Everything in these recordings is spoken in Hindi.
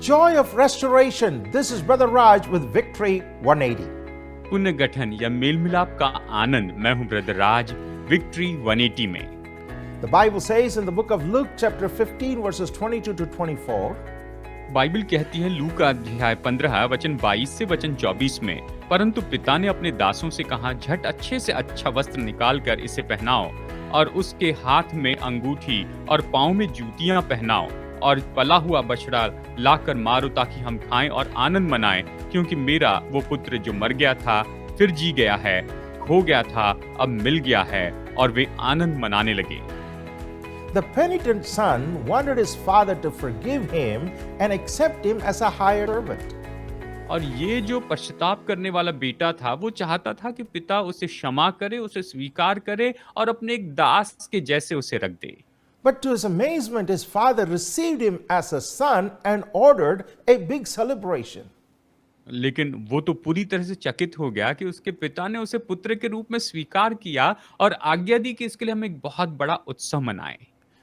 Joy of restoration. This is Brother Raj with Victory 180. पुनर्गठन या मेल मिलाप का आनंद। मैं हूं ब्रदर राज, विक्ट्री 180 में। The Bible says in the book of Luke chapter 15 verses 22 to 24. Bible कहती है लूका का अध्याय 15 वचन 22 से वचन 24 में, परंतु पिता ने अपने दासों से कहा, झट अच्छे से अच्छा वस्त्र निकाल कर इसे पहनाओ और उसके हाथ में अंगूठी और पाँव में जूतियां पहनाओ और पला हुआ बछड़ा लाकर मारो ताकि हम खाएं और आनंद मनाएं, क्योंकि मेरा वो पुत्र जो मर गया था फिर जी गया है, खो गया था अब मिल गया है। और वे आनंद मनाने लगे। The penitent son wanted his father to forgive him and accept him as a higher servant. और ये जो पश्चाताप करने वाला बेटा था वो चाहता था कि पिता उसे क्षमा करे, उसे स्वीकार करे और अपने एक दास के जैसे उसे रख दे। But to his amazement, his father received him as a son and ordered a big celebration. लेकिन वो तो पूरी तरह से चकित हो गया कि उसके पिता ने उसे पुत्र के रूप में स्वीकार किया और आज्ञा दी कि इसके लिए हम एक बहुत बड़ा उत्सव मनाएं।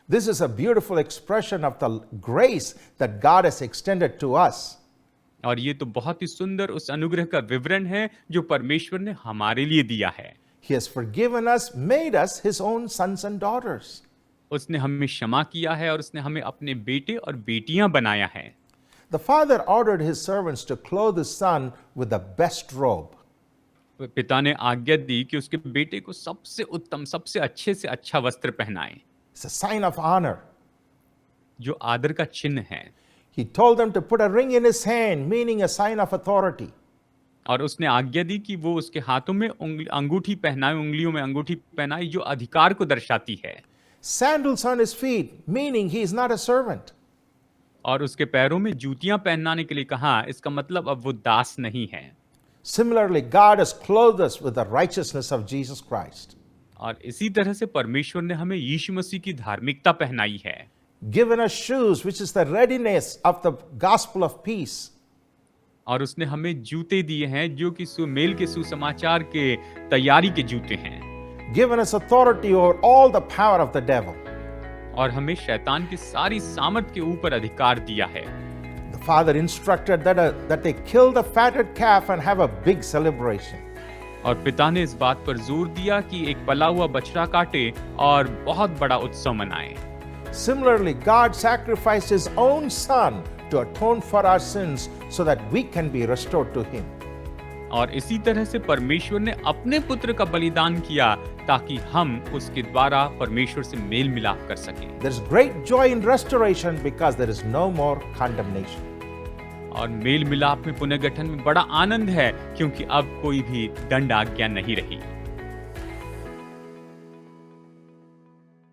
This is a beautiful expression of the grace that God has extended to us. और ये तो बहुत ही सुंदर उस अनुग्रह का विवरण है जो परमेश्वर ने हमारे लिए दिया है। He has forgiven us, made us his own sons and daughters. उसने हमें क्षमा किया है और उसने हमें अपने बेटे और बेटियां बनाया है। The father ordered his servants to clothe his son with the best robe. पिता ने आज्ञा दी कि उसके बेटे को सबसे उत्तम, सबसे अच्छे से अच्छा वस्त्र पहनाएं। It's a sign of honor. जो आदर का चिन्ह है। He told them to put a ring in his hand, meaning a sign of authority. और उसने आज्ञा दी कि वो उसके हाथों में अंगूठी पहनाए, उंगलियों में अंगूठी पहनाई जो अधिकार को दर्शाती है। Sandals on his feet, meaning he is not a servant. और उसके पैरों में जूतियां पहनाने के लिए कहा, इसका मतलब अब वो दास नहीं है। Similarly, God has clothed us with the righteousness of Jesus Christ. और इसी तरह से परमेश्वर ने हमें यीशु मसीह की धार्मिकता पहनाई है। Given us shoes, which is the readiness of the gospel of peace. और उसने हमें जूते दिए हैं जो कि मेल के सुसमाचार के तैयारी के जूते हैं। Given us authority over all the power of the devil. और हमें शैतान की सारी सामर्थ के ऊपर अधिकार दिया है। The father instructed that they kill the fatted calf and have a big celebration. और पिता ने इस बात पर जोर दिया कि एक पला हुआ बछड़ा काटे और बहुत बड़ा उत्सव मनाएं। Similarly, God sacrificed his own son to atone for our sins so that we can be restored to him. और इसी तरह से परमेश्वर ने अपने पुत्र का बलिदान किया ताकि हम उसके द्वारा परमेश्वर से मेल मिलाप कर सकें। There is great joy in restoration because there is no more condemnation. और मेल मिलाप में, पुनर्गठन में बड़ा आनंद है क्योंकि अब कोई भी दंड आज्ञा नहीं रही।